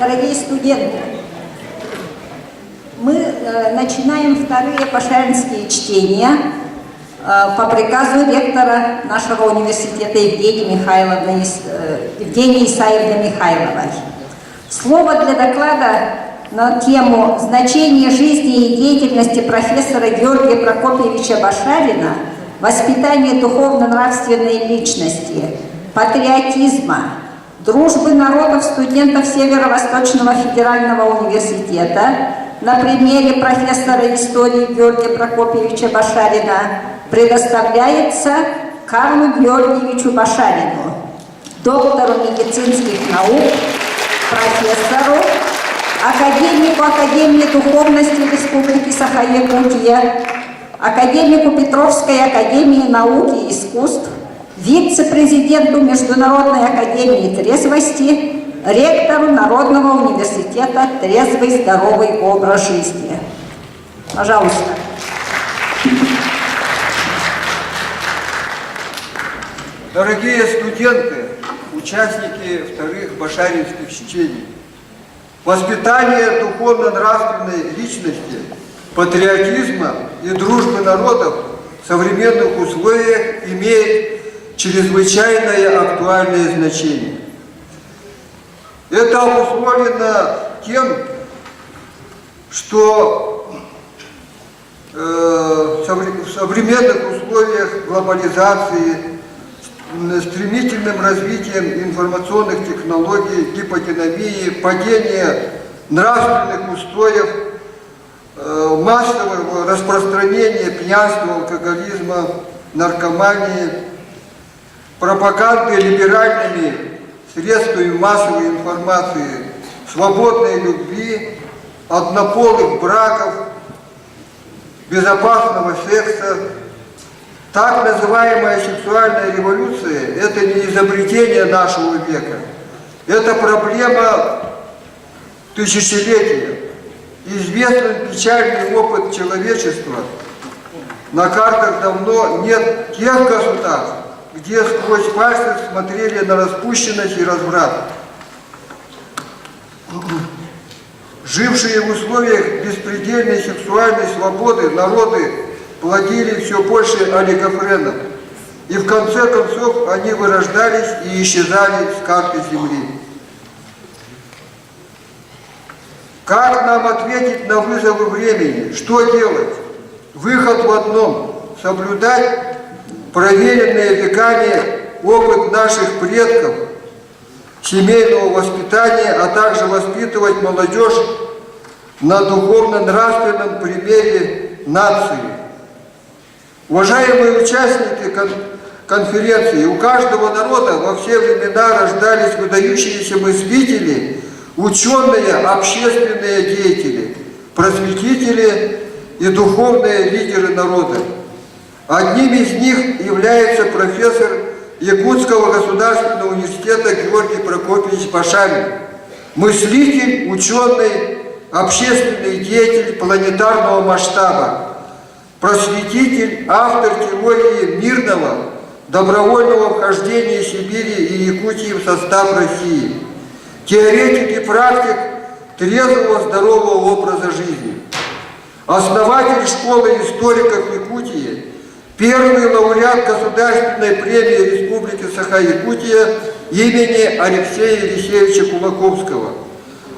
Дорогие студенты, мы начинаем вторые пашаринские чтения по приказу ректора нашего университета Евгении Исаевны Михайловой. Слово для доклада на тему «Значение жизни и деятельности профессора Георгия Прокопьевича Башарина, воспитание духовно-нравственной личности, патриотизма, дружбы народов студентов Северо-Восточного федерального университета» на примере профессора истории Георгия Прокопьевича Башарина предоставляется Карлу Георгиевичу Башарину, доктору медицинских наук, профессору, академику Академии духовности Республики Саха-Якутия, академику Петровской академии наук и искусств, вице-президенту Международной академии трезвости, ректору Народного университета «Трезвый здоровый образ жизни». Пожалуйста. Дорогие студенты, участники вторых башаринских чтений, воспитание духовно-нравственной личности, патриотизма и дружбы народов в современных условиях имеет чрезвычайное актуальное значение. Это обусловлено тем, что в современных условиях глобализации, стремительным развитием информационных технологий, гиподинамии, падения нравственных устоев, массового распространения пьянства, алкоголизма, наркомании, пропаганды либеральными средствами массовой информации, свободной любви, однополых браков, безопасного секса. Так называемая сексуальная революция – это не изобретение нашего века, это проблема тысячелетия. Известен печальный опыт человечества. На картах давно нет тех государств, где сквозь пальцы смотрели на распущенность и разврат. Жившие в условиях беспредельной сексуальной свободы народы плодили все больше олигофренов, и в конце концов они вырождались и исчезали с карты земли. Как нам ответить на вызовы времени? Что делать? Выход в одном – соблюдать проверенные веками опыт наших предков, семейного воспитания, а также воспитывать молодежь на духовно-нравственном примере нации. Уважаемые участники конференции, у каждого народа во все времена рождались выдающиеся мыслители, ученые, общественные деятели, просветители и духовные лидеры народа. Одним из них является профессор Якутского государственного университета Георгий Прокопьевич Башарин, мыслитель, ученый, общественный деятель планетарного масштаба, просветитель, автор теории мирного, добровольного вхождения Сибири и Якутии в состав России, теоретик и практик трезвого здорового образа жизни, основатель школы историков Якутии, первый лауреат Государственной премии Республики Саха-Якутия имени Алексея Елисеевича Кулаковского,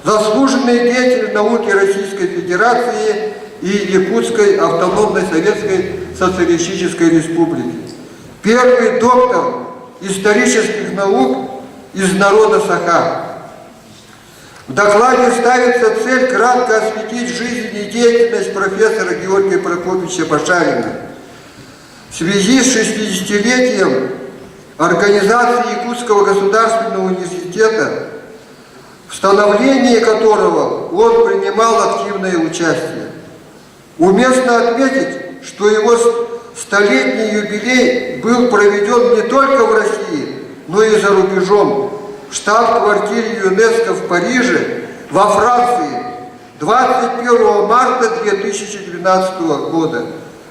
заслуженный деятель науки Российской Федерации и Якутской автономной Советской Социалистической Республики, первый доктор исторических наук из народа Саха. В докладе ставится цель кратко осветить жизнь и деятельность профессора Георгия Прокопьевича Башарина в связи с 60-летием организации Якутского государственного университета, в становлении которого он принимал активное участие. Уместно отметить, что его столетний юбилей был проведен не только в России, но и за рубежом, в штаб-квартире ЮНЕСКО в Париже, во Франции, 21 марта 2012 года,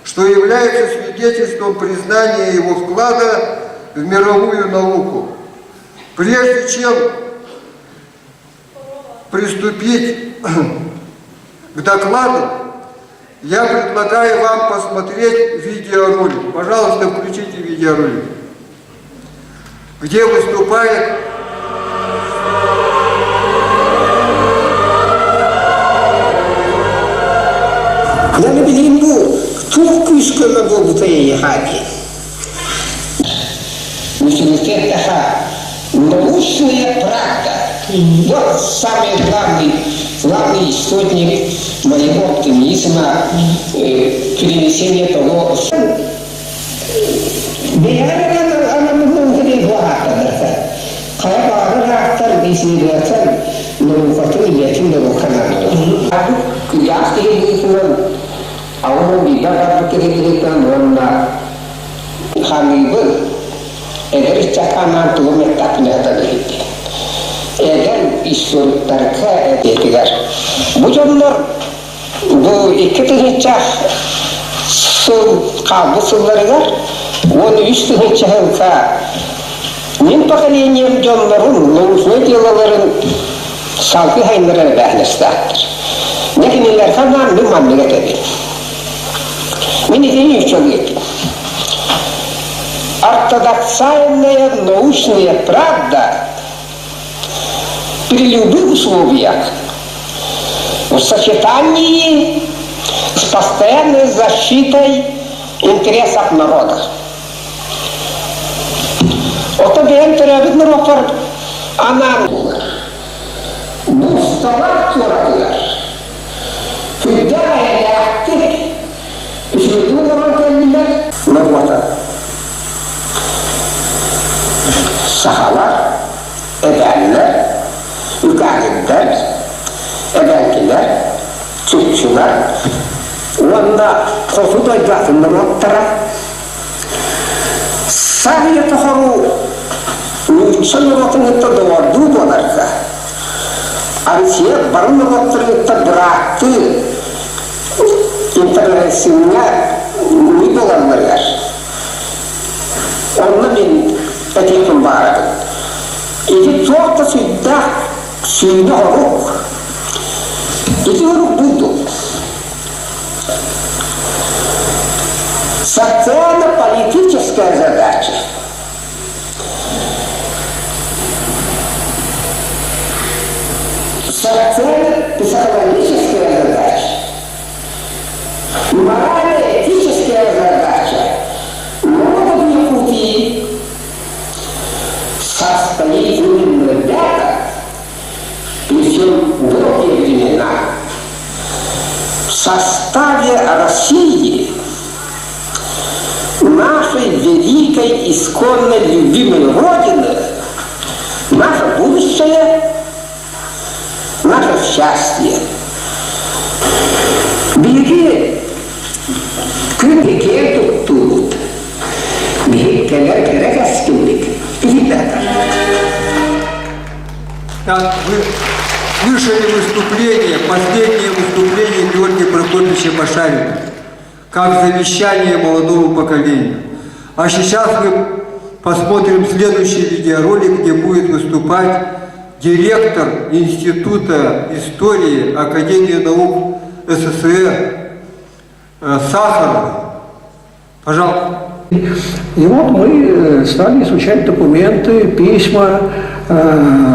что является свидетельством признания его вклада в мировую науку. Прежде чем приступить к докладу, я предлагаю вам посмотреть видеоролик. Пожалуйста, включите видеоролик, где выступает Я не білінду, хто кишками був у твоєї хаті. Университет така научная правда. Вот самый главный источник моего оптимизма, перенесения того. Она много багато дата. Кая багато бесідляться, но потім я тим не виконаю. Я стою, а воно бігає керівником на хамібл. Eğer çakanan tuğme takmaya gitti. Eğer historiklerke ettiler. Bu canlar bu iki tane çak su kabusları var. Onu üstüne çakılsa min поколением canların namuslu diyorların salgı haynlara behnestaktır. Nekinler kanan bir mamleket edin. Mini değil çocuk. Ортодоксальная научная правда при любых условиях в сочетании с постоянной защитой интересов народа. Вот это терапевтный рапорт, она bu salak sorular. Fidaya yaptık. Düşündüğü zaman kendiler nırvata. Sahalar, edenler, yukarıdakiler, edenkiler, Türkçüler, onda kofuda yakınlar ottara. Sadece toharu, nüçanlar ottara doğru duvarlarsa, Arsiye barınlar ottara bıraktı, internesinler, nidolanlar. Onunla ben etiyatım vardı. İki torta suyda horuk. İki horuk buydu. Социально-политическая задача. Социально-психологическая задача. Морально-этическая задача. Новые пути состоит именно ребята, причем долгие времена, в составе России, нашей великой, исконно любимой Родины, наше будущее, наше счастье. Bilgi küllikiye tuttuğut, bilgiler gerek askinlik, bilgiler. Так, вы слышали выступление, последнее выступление Георгия Прокопьевича Башарина, как завещание молодому поколению. А сейчас мы посмотрим следующий видеоролик, где будет выступать директор Института истории Академии наук СССР Сахаров. Пожалуйста. И вот мы стали изучать документы, письма,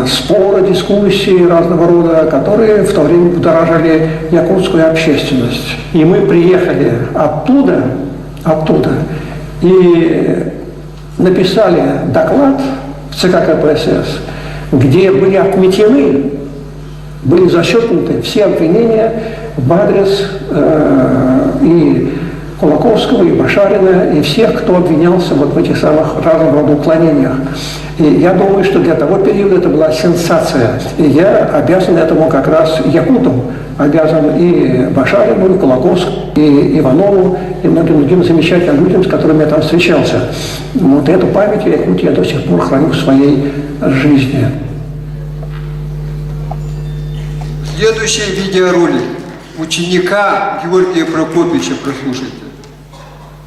споры, дискуссии разного рода, которые в то время будоражили якутскую общественность. И мы приехали оттуда и написали доклад в ЦК КПСС, где были отметены, были зачеркнуты все обвинения в адрес и Кулаковского, и Башарина, и всех, кто обвинялся вот в этих самых разного рода уклонениях. И я думаю, что для того периода это была сенсация. И я обязан этому как раз якутам, обязан и Башарину, и Кулаковскому, и Иванову, и многим другим замечательным людям, с которыми я там встречался. Вот эту память о Якутии я до сих пор храню в своей жизни. Следующий видеоролик ученика Георгия Прокопьевича прослушайте.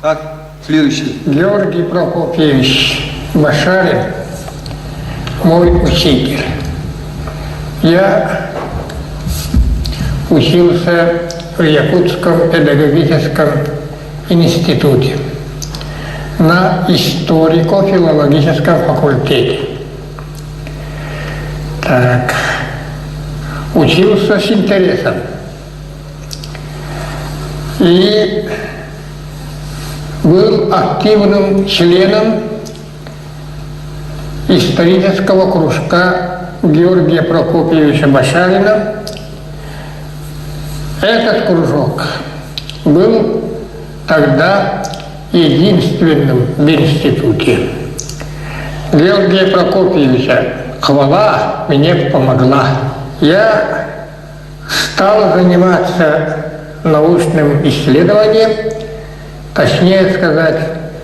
Так, следующий. Георгий Прокопьевич Башарин, мой учитель. Я учился в Якутском педагогическом институте на историко-филологическом факультете. Так. Учился с интересом. И был активным членом исторического кружка Георгия Прокопьевича Башарина. Этот кружок был тогда единственным в институте. Георгия Прокопьевича хвала мне помогла. Я стал заниматься научным исследованием, точнее сказать,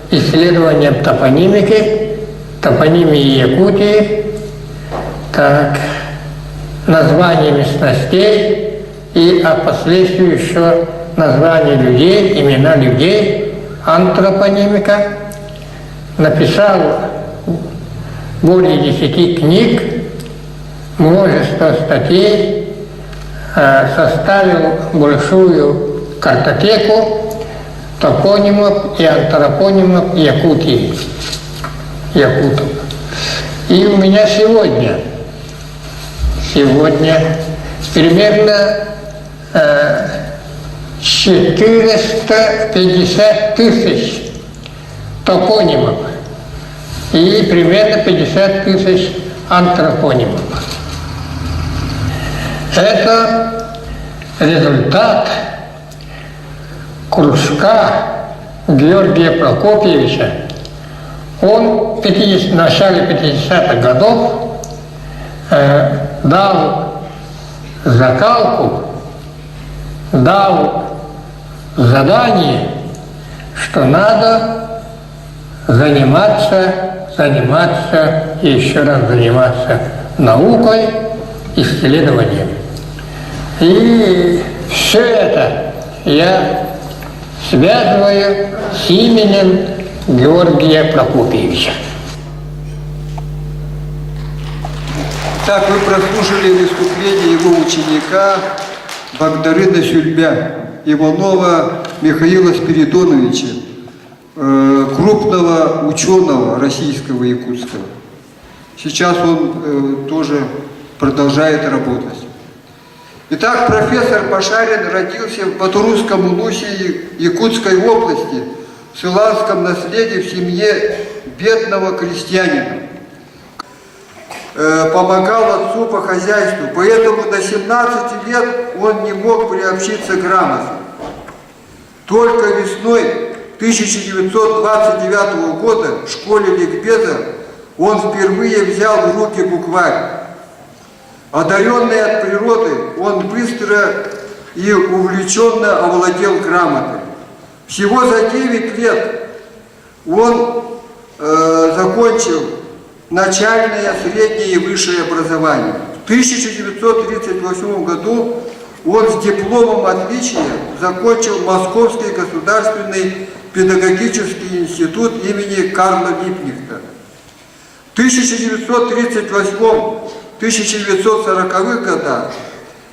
исследованием топонимики, топонимии Якутии, так, название местностей и впоследствии еще название людей, имена людей, антропонимика. Написал более 10 книг, множество статей, составил большую картотеку топонимов и антропонимов Якутии, якутов. И у меня сегодня примерно 450 тысяч топонимов и примерно 50 тысяч антропонимов. Это результат кружка Георгия Прокопьевича. Он в начале 50-х годов дал закалку, дал задание, что надо заниматься и еще раз заниматься наукой, исследованием. И все это я связываю с именем Георгия Прокопьевича. Так, вы прослушали выступление его ученика Богдарына Сюльбя, Иванова Михаила Спиридоновича, крупного ученого российского якутского. Сейчас он тоже продолжает работать. Итак, профессор Башарин родился в Батурусском Улусе Якутской области в сыланском наследии в семье бедного крестьянина. Помогал отцу по хозяйству, поэтому до 17 лет он не мог приобщиться к грамоте. Только весной 1929 года в школе ликбеза он впервые взял в руки букварь. Одаренный от природы, он быстро и увлеченно овладел грамотой. Всего за 9 лет он закончил начальное, среднее и высшее образование. В 1938 году он с дипломом отличия закончил Московский государственный педагогический институт имени Карла Липкнехта. В 1938-1940 годах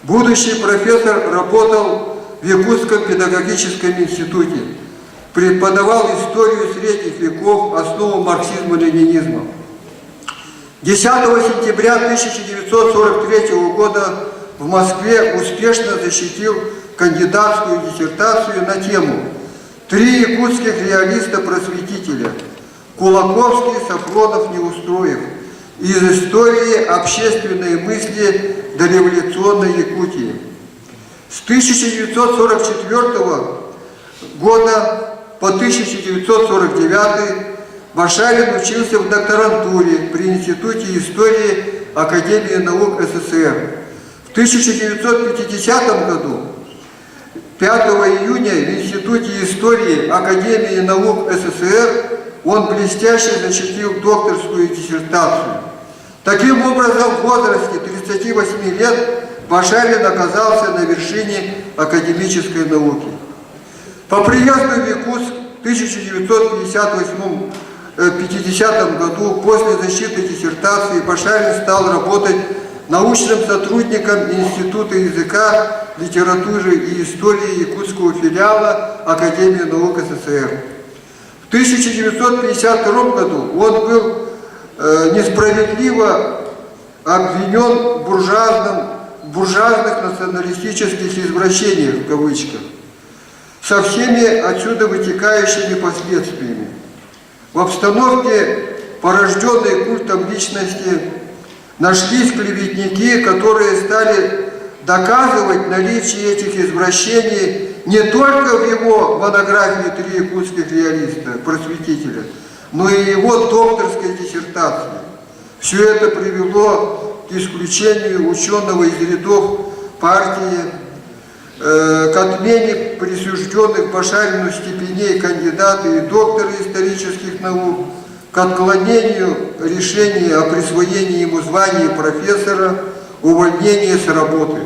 будущий профессор работал в Якутском педагогическом институте, преподавал историю средних веков, основу марксизма-ленинизма. 10 сентября 1943 года в Москве успешно защитил кандидатскую диссертацию на тему «Три якутских реалиста-просветителя» Кулаковский, Сафронов, Неустроев из истории общественной мысли дореволюционной Якутии. С 1944 года по 1949 Башарин учился в докторантуре при Институте истории Академии наук СССР. В 1950 году, 5 июня, в Институте истории Академии наук СССР он блестяще защитил докторскую диссертацию. Таким образом, в возрасте 38 лет Башарин оказался на вершине академической науки. По приезду в Якутск в 1950 году после защиты диссертации Башарин стал работать научным сотрудником Института языка, литературы и истории якутского филиала Академии наук СССР. В 1952 году он был несправедливо обвинен в буржуазных националистических извращениях, в кавычках, со всеми отсюда вытекающими последствиями. В обстановке, порожденной культом личности, нашлись клеветники, которые стали доказывать наличие этих извращений не только в его монографии «Три якутских реалиста», просветителя, но и его докторской диссертации. Все это привело к исключению ученого из рядов партии, к отмене присужденных Башарину степеней кандидата и доктора исторических наук, к отклонению решения о присвоении ему звания профессора, увольнении с работы.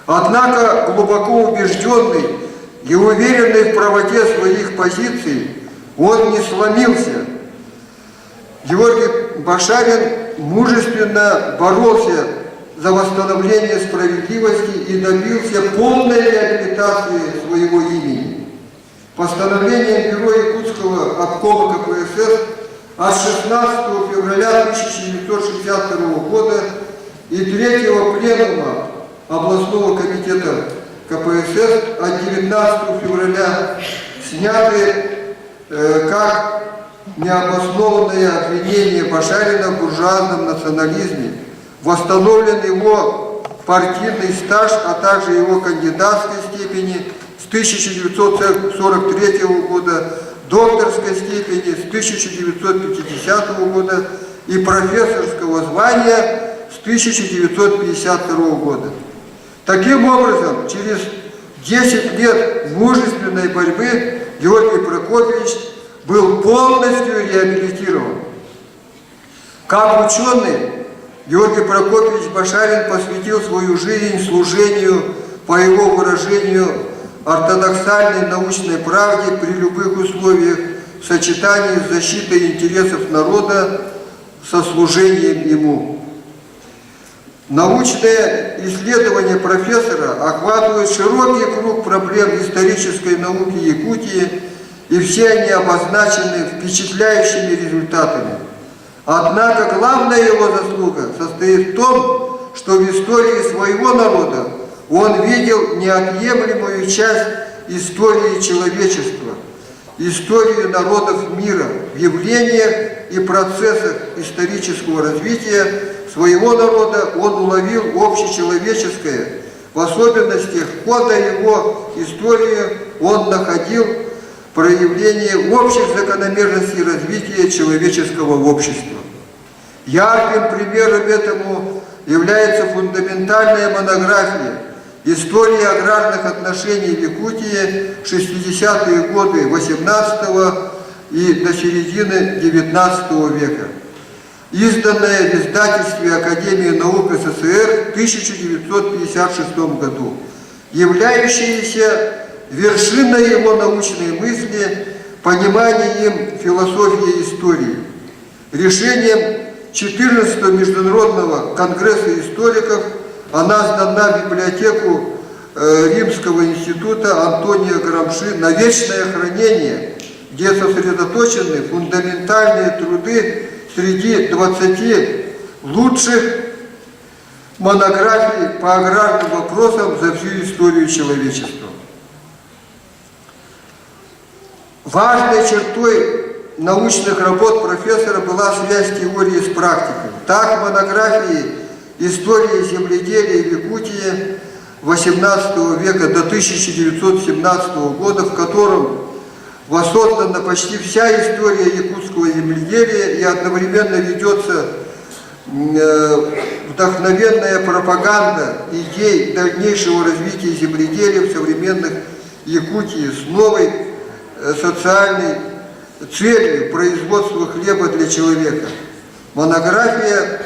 Однако глубоко убежденный и уверенный в правоте своих позиций, он не сломился. Георгий Башарин мужественно боролся за восстановление справедливости и добился полной реабилитации своего имени. Постановлением Бюро Якутского обкома КПСС от 16 февраля 1962 года и 3-го пленума областного комитета КПСС от 19 февраля сняты как необоснованное обвинение Башарина в буржуазном национализме, восстановлен его партийный стаж, а также его кандидатской степени с 1943 года, докторской степени с 1950 года и профессорского звания с 1952 года. Таким образом, через 10 лет мужественной борьбы Георгий Прокопьевич был полностью реабилитирован. Как ученый, Георгий Прокопьевич Башарин посвятил свою жизнь служению, по его выражению, ортодоксальной научной правде при любых условиях в сочетании с защитой интересов народа со служением ему. Научные исследования профессора охватывают широкий круг проблем исторической науки Якутии, и все они обозначены впечатляющими результатами. Однако главная его заслуга состоит в том, что в истории своего народа он видел неотъемлемую часть истории человечества, историю народов мира, в явлениях и процессах исторического развития своего народа он уловил общечеловеческое, в особенности хода его истории он находил проявление общих закономерностей развития человеческого общества. Ярким примером этому является фундаментальная монография «История аграрных отношений в Якутии 60-е годы 18 и до середины 19 века», изданная в издательстве Академии наук СССР в 1956 году, являющаяся вершиной его научной мысли, понимания им философии истории. Решением 14-го Международного конгресса историков она сдана в библиотеку Римского института Антония Грамши на вечное хранение, где сосредоточены фундаментальные труды среди 20 лучших монографий по аграрным вопросам за всю историю человечества. Важной чертой научных работ профессора была связь теории с практикой. Так, в монографии «История земледелия в Якутии XVIII века до 1917 года», в котором воссоздана почти вся история якутского земледелия и одновременно ведется вдохновенная пропаганда идей дальнейшего развития земледелия в современных Якутии с новой социальной целью производства хлеба для человека. Монография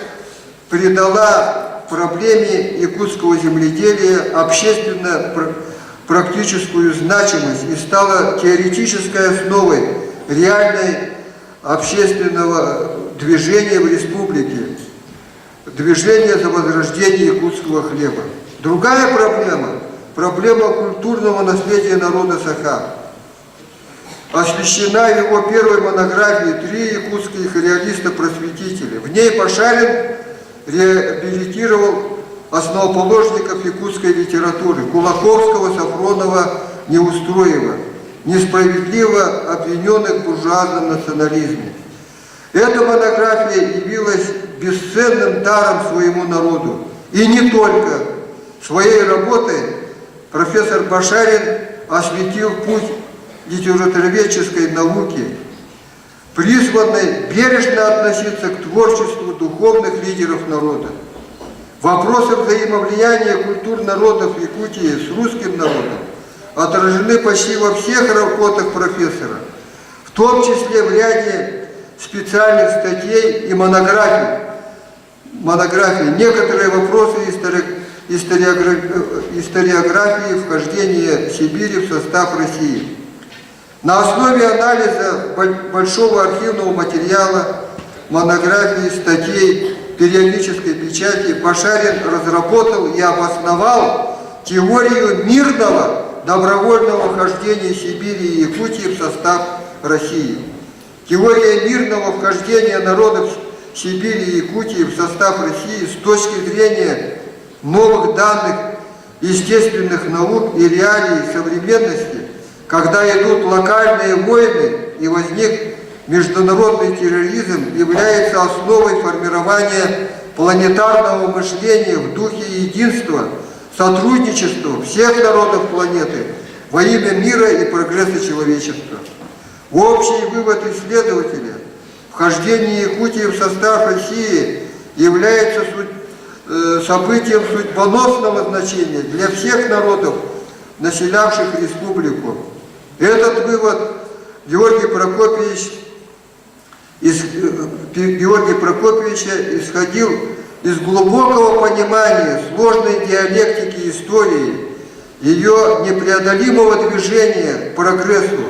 придала проблеме якутского земледелия общественно-практическую значимость и стала теоретической основой реальной общественного движения в республике, движение за возрождение якутского хлеба. Другая проблема культурного наследия народа Саха, освещена в его первой монографии «Три якутских реалиста-просветителя». В ней Башарин реабилитировал основоположников якутской литературы Кулаковского, Сафронова, Неустроева, несправедливо обвиненных в буржуазном национализме. Эта монография явилась бесценным даром своему народу. И не только. Своей работой профессор Башарин осветил путь литературоведческой науки, призванной бережно относиться к творчеству духовных лидеров народа. Вопросы взаимовлияния культур народов Якутии с русским народом отражены почти во всех работах профессора, в том числе в ряде специальных статей и монографий. Некоторые вопросы историографии вхождения Сибири в состав России. На основе анализа большого архивного материала, монографий, статей, периодической печати Башарин разработал и обосновал теорию мирного добровольного вхождения Сибири и Якутии в состав России. Теория мирного вхождения народов Сибири и Якутии в состав России с точки зрения новых данных естественных наук и реалий современности, когда идут локальные войны и возник международный терроризм, является основой формирования планетарного мышления в духе единства, сотрудничества всех народов планеты во имя мира и прогресса человечества. Общий вывод исследователя: вхождение Якутии в состав России является событием судьбоносного значения для всех народов, населявших республику. Этот вывод Георгия Прокопьевича исходил из глубокого понимания сложной диалектики истории, ее непреодолимого движения к прогрессу,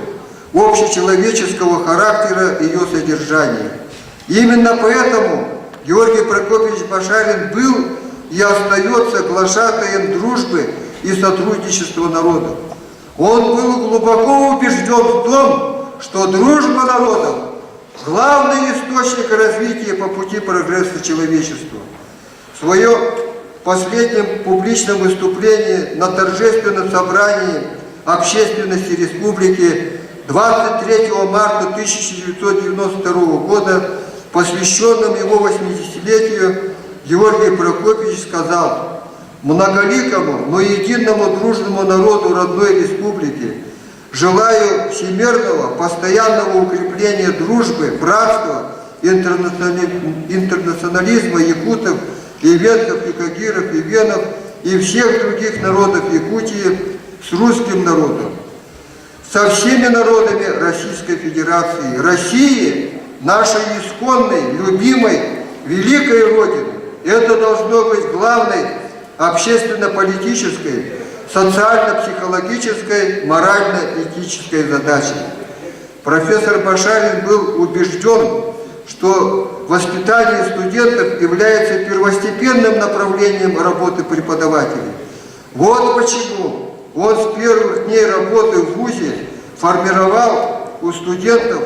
общечеловеческого характера ее содержания. Именно поэтому Георгий Прокопьевич Башарин был и остается глашатаем дружбы и сотрудничества народов. Он был глубоко убежден в том, что дружба народов – главный источник развития по пути прогресса человечества. В своем последнем публичном выступлении на торжественном собрании общественности республики 23 марта 1992 года, посвященном его 80-летию, Георгий Прокопьевич сказал: «Многоликому, но единому дружному народу родной республики желаю всемирного, постоянного укрепления дружбы, братства, интернационализма якутов, ивенцев, юкагиров, ивенов и всех других народов Якутии с русским народом, со всеми народами Российской Федерации, России, нашей исконной, любимой, великой Родины. Это должно быть главной общественно-политической, социально-психологической, морально-этической задачей». Профессор Башарин был убежден, что воспитание студентов является первостепенным направлением работы преподавателей. Вот почему он с первых дней работы в ВУЗе формировал у студентов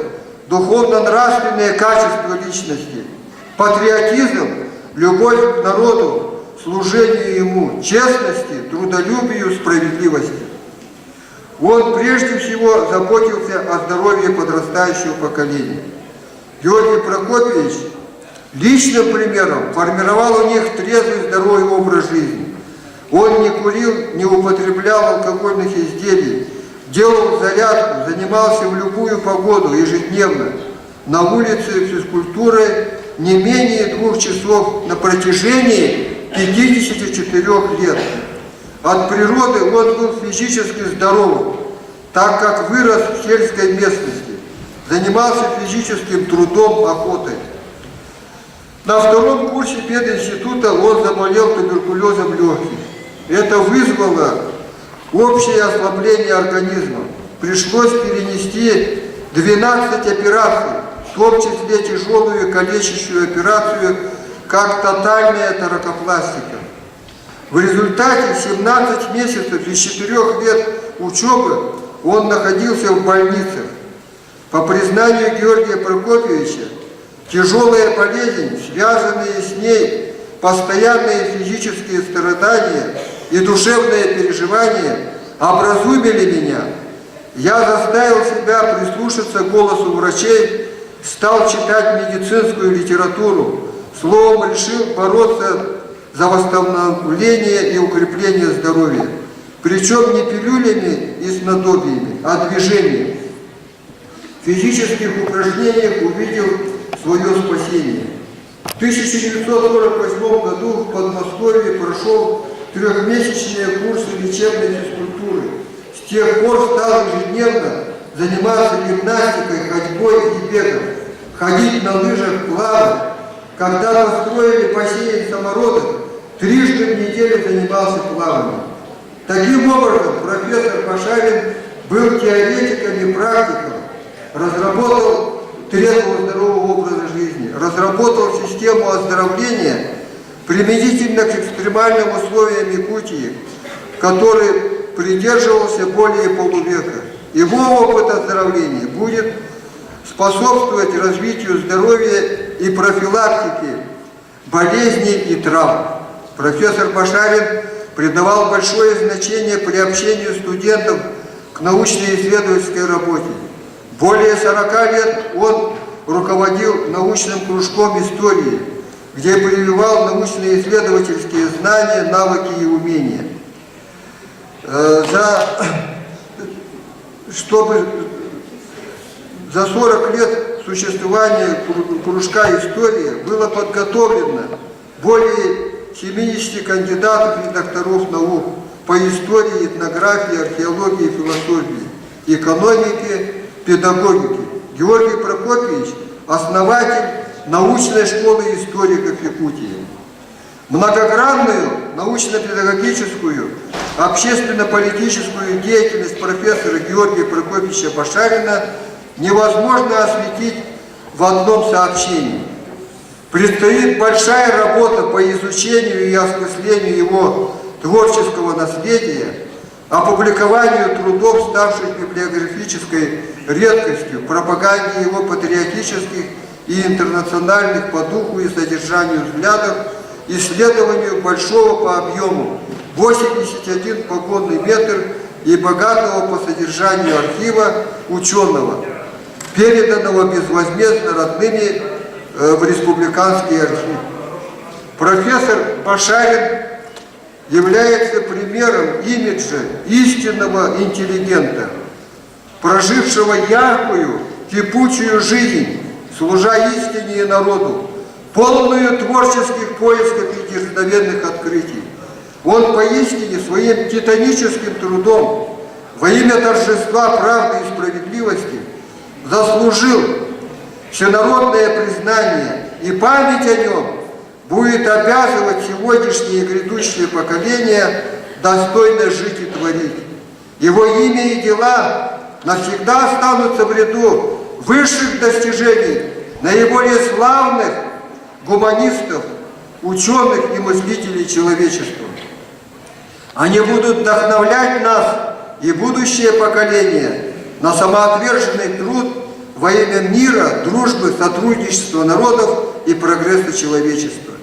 духовно-нравственные качества личности: патриотизм, любовь к народу, служению ему, честности, трудолюбию, справедливости. Он прежде всего заботился о здоровье подрастающего поколения. Георгий Прокопьевич личным примером формировал у них трезвый, здоровый образ жизни. Он не курил, не употреблял алкогольных изделий, делал зарядку, занимался в любую погоду ежедневно на улице физкультурой не менее 2 часов на протяжении 54 лет. От природы он был физически здоровым, так как вырос в сельской местности, занимался физическим трудом, охотой. На 2-м курсе пединститута он заболел туберкулезом легких. Это вызвало общее ослабление организма. Пришлось перенести 12 операций, в том числе тяжелую калечащую операцию как тотальная таракопластика. В результате 17 месяцев из 4 лет учебы он находился в больницах. По признанию Георгия Прокопьевича, тяжелая болезнь, связанные с ней постоянные физические страдания и душевные переживания образумили меня. Я заставил себя прислушаться к голосу врачей, стал читать медицинскую литературу, словом решил бороться за восстановление и укрепление здоровья. Причем не пилюлями и снадобьями, а движением. В физических упражнениях увидел свое спасение. В 1948 году в Подмосковье прошел 3-месячные курсы лечебной физкультуры. С тех пор стал ежедневно заниматься гимнастикой, ходьбой и бегом, ходить на лыжах, плавать. Когда построили бассейн самородок, 3 раза в неделю занимался плаванием. Таким образом, профессор Пашарин был теоретиком и практиком, требовал здорового образа жизни, разработал систему оздоровления применительно к экстремальным условиям Якутии, который придерживался более полувека. Его опыт оздоровления будет способствовать развитию здоровья и профилактике болезней и травм. Профессор Пашарин придавал большое значение приобщению студентов к научно-исследовательской работе. Более 40 лет он руководил научным кружком истории, где прививал научно-исследовательские знания, навыки и умения. За 40 лет существования кружка истории было подготовлено более 70 кандидатов и докторов наук по истории, этнографии, археологии, философии, экономике, педагогике. Георгий Прокопьевич – основатель научной школы историков Якутии. Многогранную научно-педагогическую, общественно-политическую деятельность профессора Георгия Прокопьевича Пашарина невозможно осветить в одном сообщении. Предстоит большая работа по изучению и осмыслению его творческого наследия, опубликованию трудов, ставших библиографической редкостью, пропаганде его патриотических и интернациональных по духу и содержанию взглядов, исследованию большого по объему 81 погонный метр и богатого по содержанию архива ученого, переданного безвозмездно родными в республиканский архив. Профессор Пашарин является примером имиджа истинного интеллигента, прожившего яркую, кипучую жизнь, служа истине и народу, полную творческих поисков и дерзновенных открытий. Он поистине своим титаническим трудом во имя торжества правды и справедливости заслужил всенародное признание, и память о нем будет обязывать сегодняшние и грядущие поколения достойно жить и творить. Его имя и дела навсегда останутся в ряду высших достижений наиболее славных гуманистов, ученых и мыслителей человечества. Они будут вдохновлять нас и будущее поколение на самоотверженный труд во имя мира, дружбы, сотрудничества народов и прогресса человечества.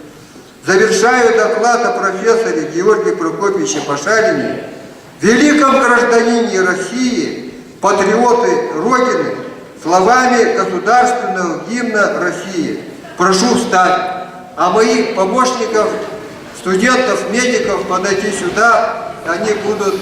Завершаю доклад о профессоре Георгии Прокопьевиче Пашарине, великом гражданине России, патриоты Родины, словами государственного гимна России. Прошу встать, а моих помощников, студентов, медиков подойти сюда, они будут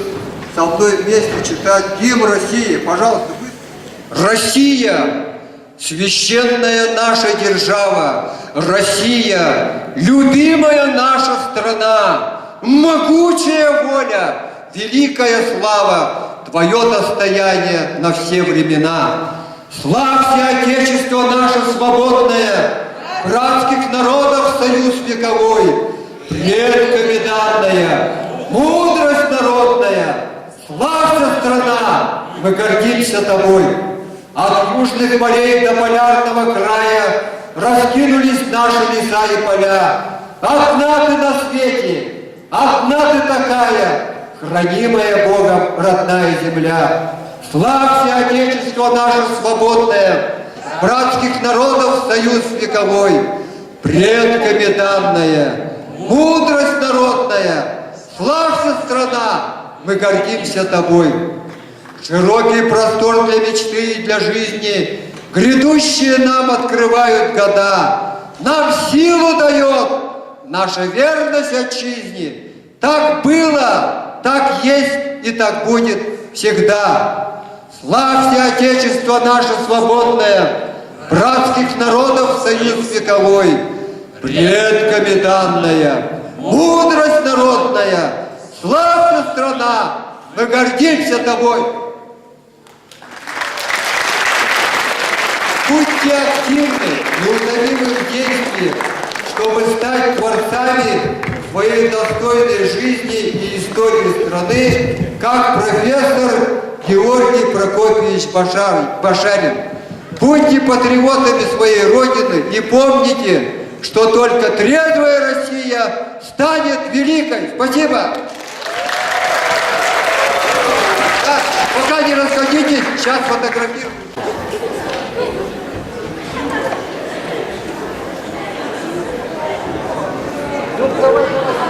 со мной вместе читать гимн России. Пожалуйста, быстро. Россия, священная наша держава, Россия, любимая наша страна, могучая воля, великая слава, твое достояние на все времена. Славься, Отечество наше свободное, братских народов союз вековой, предками данная, мудрость народная, славься, страна, мы гордимся тобой. От южных полей до полярного края раскинулись наши леса и поля. Одна ты на свете, одна ты такая, хранимая Богом родная земля. Славься, Отечество наше свободное, братских народов союз вековой, предками данная, мудрость народная. Славься, страна, мы гордимся тобой. Широкий простор для мечты и для жизни грядущие нам открывают года. Нам силу дает наша верность отчизне. Так было, так есть и так будет всегда. Славься, Отечество наше свободное, братских народов союз вековой, предками данная, мудрость народная. Славься, страна, мы гордимся тобой. Будьте активны, неутомимы в действиях, чтобы стать творцами своей достойной жизни и истории страны, как профессор Георгий Прокопьевич Башарин. Будьте патриотами своей Родины и помните, что только трезвая Россия станет великой. Спасибо! Так, пока не расходитесь, сейчас фотографирую. Давай.